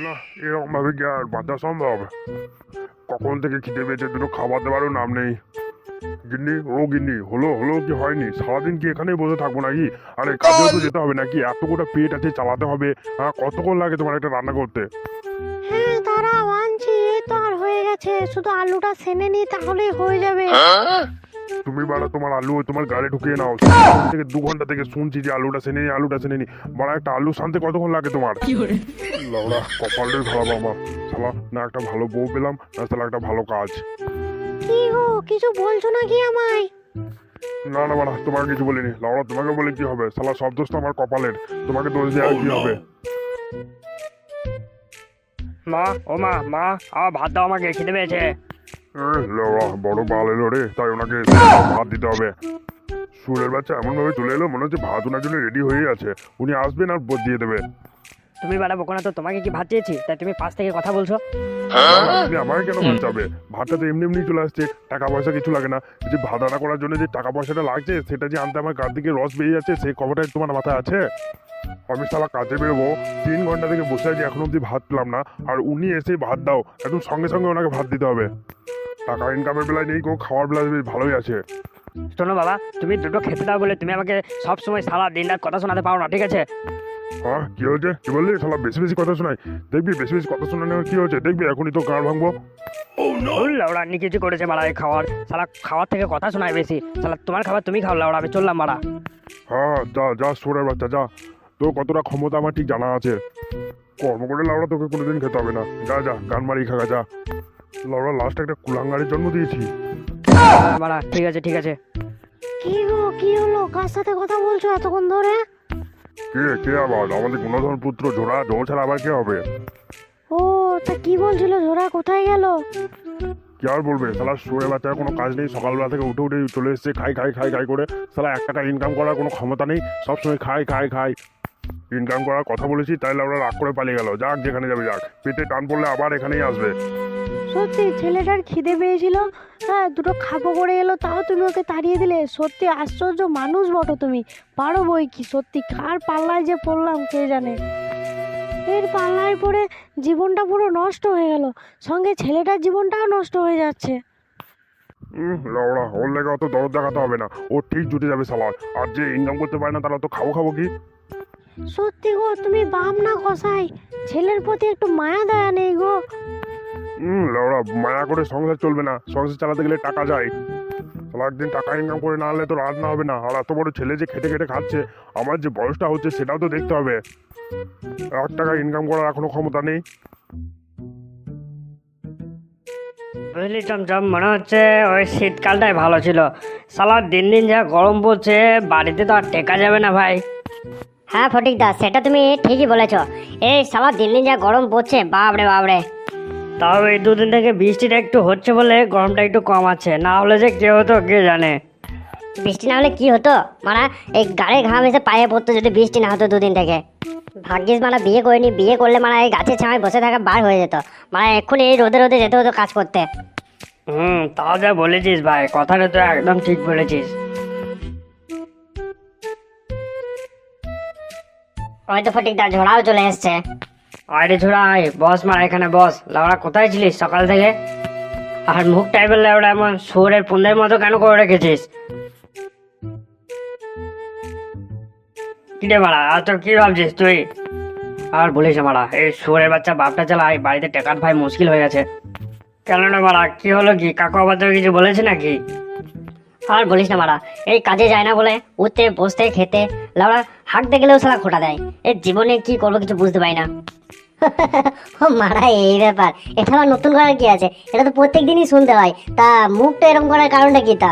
না, এরকম ভাবে কি আর বাঁচা সম্ভব? কখন থেকে খিদে পেয়েছে, দুটো খাবার দেওয়ারও নাম নেই। গিন্নি, ও গিন্নি, হলো হলো কি হয়নি? সারাদিন কি এখানেই বসে থাকবো নাকি? আরে কাজেও তো যেতে হবে নাকি? এত গোটা পেট আছে, চালাতে হবে। হ্যাঁ, কতক্ষণ লাগে তোমার একটা রান্না করতে? হ্যাঁ দাঁড়াও আনছি, এই তো আর হয়ে গেছে, শুধু আলুটা সেনে নি তাহলেই হয়ে যাবে। তুমি বাড়া তোমার আলু তোমার গাড়ি ঢুকিয়ে নাও। তখন থেকে 2 ঘন্টা থেকে শুনছি যে আলুটা সেনে নি, আলুটা সেনে নি। বাড়া একটা আলু সানতে কতক্ষণ লাগে তোমার? লাউড়া কপালটাই খারাপ আমার। শালা, না একটা ভালো বউ পেলাম, না শালা একটা ভালো কাজ। কি গো, কিছু বলছো নাকি আমায়? না না বাড়া, তোমাকে কিছু বলিনি। লাউড়া তোমাকে বলে কি হবে? শালা সব দোষ তো আমার কপালের। তোমাকে দোষ দিয়ে আর কি হবে? মা, ও মা, মা, আমার ভাত দাও, আমাকে খিদে পেয়েছে। লাউড়া বড় বাল এলো রে, তাই ওনাকে ভাত দিতে হবে। সুরের বাচ্চা এমন ভাবে চলে এলো, মনে হচ্ছে ভাত ওনার জন্য রেডি হয়ে আছে। উনি আসবেন আর দিয়ে দেবে। তুমি বাড়াবো না তো, তোমাকে কি ভাত চেয়েছি তাই তুমি পাশ থেকে কথা বলছো? আপনি আমাকে কেন ভাত চাবে? ভাতটা তো এমনি এমনি চলে আসছে, টাকা পয়সা কিছু লাগে না। যে ভাত রান্না করার জন্য যে টাকা পয়সাটা লাগছে, সেটা যে আনতে আমার গার দিকে রস বেরিয়ে যাচ্ছে, সেই খবরটা তোমার মাথায় আছে? আমি শালা কাজে বেরোবো, 3 ঘন্টা থেকে বসে আছি, এখনো অব্দি ভাত পেলাম না। আর উনি এসে ভাত দাও, একদম সঙ্গে সঙ্গে ওনাকে ভাত দিতে হবে। টাকা ইনকামের বেলায় নেই, কোনো খাওয়ার বেলায় বেশ ভালোই আছে। শোনো বাবা, তুমি দুটো খেতে দাও বলে তুমি আমাকে সব সময় সারা দিন রাত কথা শোনাতে পারো না, ঠিক আছে? হ্যাঁ, কি হয়েছে? কি বললি? শালা বেশি বেশি কথা শোনাই। দেখবি বেশি বেশি কথা শোনানো কি হয়েছে দেখবি, এখনই তো গাঁড় ভাঙবো। লাউড়া নি কিছু করেছে মারা, এই খাওয়ার সালা খাওয়ার থেকে কথা শোনায় বেশি। সালা তোমার খাবার তুমি খাও লাউড়া, আমি চললাম মারা। হ্যাঁ, যা যা সোরের বাচ্চা যা। তোর কতটা ক্ষমতা আমার ঠিক জানা আছে। কর্ম করে লাউড়া তোকে কোনোদিন খেতে হবে না। যা যা, গান মারি খাগা যা। লাউড়া লাস্ট একটা কুলাঙ্গারের জন্ম দিয়েছি। মারা, ঠিক আছে ঠিক আছে। কি গো, কি হলো? কার সাথে কথা বলছো এতক্ষণ ধরে? কে কে আবার? আমাদের গুণধর পুত্র জোড়া, জোর ছাড়া আবার কে হবে? ও, তা কি বলছিল, জোড়া কোথায় গেল? কি আর বলবে? শালা সোরের বাচ্চার কোনো কাজ নেই, সকালবেলা থেকে উঠে উঠে চলে এসছে খাই খাই খাই খাই করে। শালা 1 টাকা ইনকাম করার কোনো ক্ষমতা নেই, সবসময় খাই খাই খাই। ইনকাম করার কথা বলেছি, তাই ওরা রাগ করে পালিয়ে গেল। যাক, যেখানে যাবে যাক, পেটে টান পড়লে আবার এখানেই আসবে। সত্যি ছেলেটার খিদে পেয়েছিল, হ্যাঁ দুটো খাবো করে এলো, তাও তুমি ওকে তাড়িয়ে দিলে। সত্যি আশ্চর্য মানুষ বটো তুমি, পারো বই কি। সত্যি কার পাল্লায় যে পড়লাম কে জানে। এর পাল্লায় পড়ে জীবনটা পুরো নষ্ট হয়ে গেল, সঙ্গে ছেলেটার জীবনটাও নষ্ট হয়ে যাচ্ছে। লাউড়া, ওর লেগে অত দরদ দেখাতে হবে না, ও ঠিক জুটে যাবে সালাদ। আর যে ইনকাম করতে পারে না, তারা তো খাবো খাবো কি? সত্যি গো, তুমি বাপ না কসাই, ছেলের প্রতি একটু মায়া দয়া নেই গো। লাউড়া, মায়া করে সংসার চলবে না, সংসার চালাতে গেলে টাকা যায়। সালা একদিন টাকা ইনকাম করে না আনলে তো রান্না হবে না। আর এত বড় ছেলে যে খেটে খেটে খাচ্ছে, আমার যে বয়সটা হচ্ছে সেটাও তো দেখতে হবে। 1 টাকা ইনকাম করার এখনো ক্ষমতা নেই। বুঝলি চমচম, মনে হচ্ছে ওই শীতকালটাই ভালো ছিল। সালা দিন দিন যা গরম পড়ছে, বাড়িতে তো আর টেকা যাবে না ভাই। হ্যাঁ ফটিক দা, সেটা তুমি ঠিকই বলেছ। এই সালা দিন দিন যা গরম পড়ছে, বাপরে বাপরে। তাও এই 2 দিন থেকে বৃষ্টিটা একটু হচ্ছে বলে গরমটা একটু কম আছে, না হলে যে কে হতো কে জানে। বৃষ্টি না হলে কি হতো মানে, এই গাড়ি ঘাম এসে পায়ে পড়তো যদি বৃষ্টি না হতো 2 দিন থেকে। ভাগ্যিস মানে বিয়ে করিনি, বিয়ে করলে মানে এই গাছের ছায়ায় বসে থাকা বার হয়ে যেত। মানে এক্ষুনি এই রোদে রোদে যেতে হতো কাজ করতে। তাও যা বলেছিস ভাই, কথাটা তো একদম ঠিক বলেছিস। হয়তো ফটিক দা ঝোড়াও চলে এসছে। আরে ছোড়া আয়, বস মারা এখানে বস। লাউড়া কোথায় ছিলিস সকাল থেকে? আর মুখ টাইপের লাউড়া এমন শুয়োরের পুন্দের মতো কেন করে রেখেছিস? কিরে মারা, আর তো কি ভাবছিস তুই? আর বলিস না মারা, এই শুয়োরের বাচ্চা বাপটা চালাই, বাড়িতে টেকার ভাই মুশকিল হয়ে গেছে। কেন না মারা, কি হলো কি? কাকু আবার তোকে কিছু বলেছে নাকি? আর বলিস না মারা, এই কাজে যায় না বলে উঠতে বসতে খেতে লাউড়া হাঁকতে গেলেও সালা খোটা দেয়। এর জীবনে কি করবো কিছু বুঝতে পারি না। ও মারা, এই ব্যাপার। এটা আবার নতুন করার কি আছে? এটা তো প্রত্যেক দিনই শুনতে হয়। তা মুখটা এরকম করার কারণটা কি তা?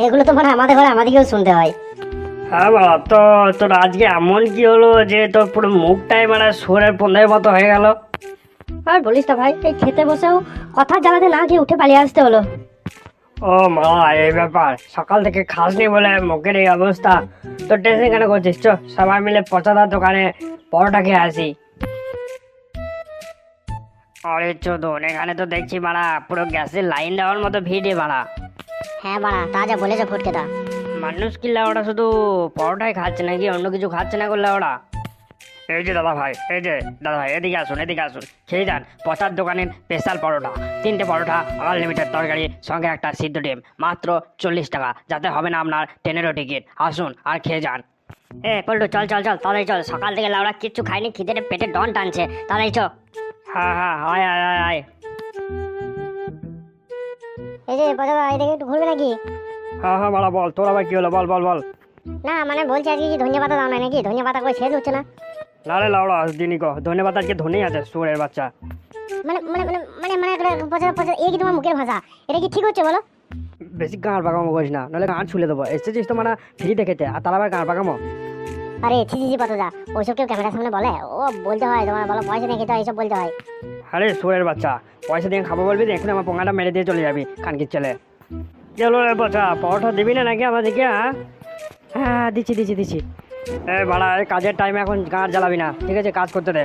এগুলো তো মানে আমাদের ঘরে আমাদেরকেও শুনতে হয়। হ্যাঁ বাবা, তো তোর আজকে এমন কি হলো যে তোর পুরো মুখটাই মানে শুয়োরের পুন্দের মতো হয়ে গেল? আর বলিস না ভাই, এই খেতে বসেও কথা জ্বালাতে না খেয়ে উঠে পালিয়ে আসতে হলো। ও মা, এই ব্যাপার। সকাল থেকে খাসনি বলে মুখের এই অবস্থা। তো টেনশন কেন করছিস? চ সবাই মিলে পচাদার দোকানে পরোটা খেয়ে আসি। আরে চোদন, এখানে তো দেখছি বাড়া পুরো গ্যাসের লাইন দেওয়ার মতো ভিড়ে বাড়া। হ্যাঁ বাড়া, তা যা বলেছে ফুটকেদা। মানুষ কি ওরা শুধু পরোটাই খাচ্ছে নাকি অন্য কিছু খাচ্ছে না করলে ওরা? এই যে দাদা ভাই, এই যে দাদা ভাই, এদিকে আসুন, এদিকে আসুন, খেয়ে যান পচার দোকানের স্পেশাল পরোটা। 3টে পরোটা, আনলিমিটেড তরকারি, সঙ্গে একটা সিদ্ধ ডিম, মাত্র 40 টাকা, যাতে হবে না আপনার ট্রেনেরও টিকিট। আসুন আর খেয়ে যান। এ পল্টু, চল চল চল, তাড়াতাড়ি চল, সকাল থেকে লাউড়া কিচ্ছু খাইনি, খিদে পেটে ডন টানছে, তাড়াতাড়ি চল। হ্যাঁ হ্যাঁ, আয় আয় আয় আয়। এই যে বাজার, এদিকে একটু ঘুরবে নাকি? হ্যাঁ হ্যাঁ মারা, বল তোর আবার কি হলো, বল বল বল। না মানে বলছি আজকে কি ধনিয়া পাতা দাও না নাকি? ধনিয়া পাতা কই শেষ হচ্ছে না। না রে লাউড়া, দিনই কো ধন্যবাদ, আজকে ধনেই আছে সুরের বাচ্চা। মানে মানে মানে মানে মানে একটা পচা পচা, এই কি তোমার মুখের ভাষা? এটা কি ঠিক হচ্ছে বলো? বেশি গাঁড় পাকামো করিস না, নাহলে গাঁড় ছুলে দেবো। এসেছিস তো মানে ফ্রিতে খেতে, আর তার আবার গাঁড় পাকামো। আরে ছি ছি ছি পাতা, ওইসব কেউ ক্যামেরার সামনে বলে? ও বলতে হয় তোমার, বলো পয়সা নিয়ে খেতে হয়, এইসব বলতে হয়। আরে সুরের বাচ্চা, পয়সা দিয়ে খাবো বলবি, এখন আমার পোঙাটা মেরে দিয়ে চলে যাবি কানকির ছেলে। চলো রে বাচ্চা, পরোটা দিবি না নাকি আমাদেরকে? হ্যাঁ হ্যাঁ, দিচ্ছি দিচ্ছি দিচ্ছি। এ ভাড়া, এই কাজের টাইমে এখন গাঁড় জ্বালাবি না, ঠিক আছে? কাজ করতে দে।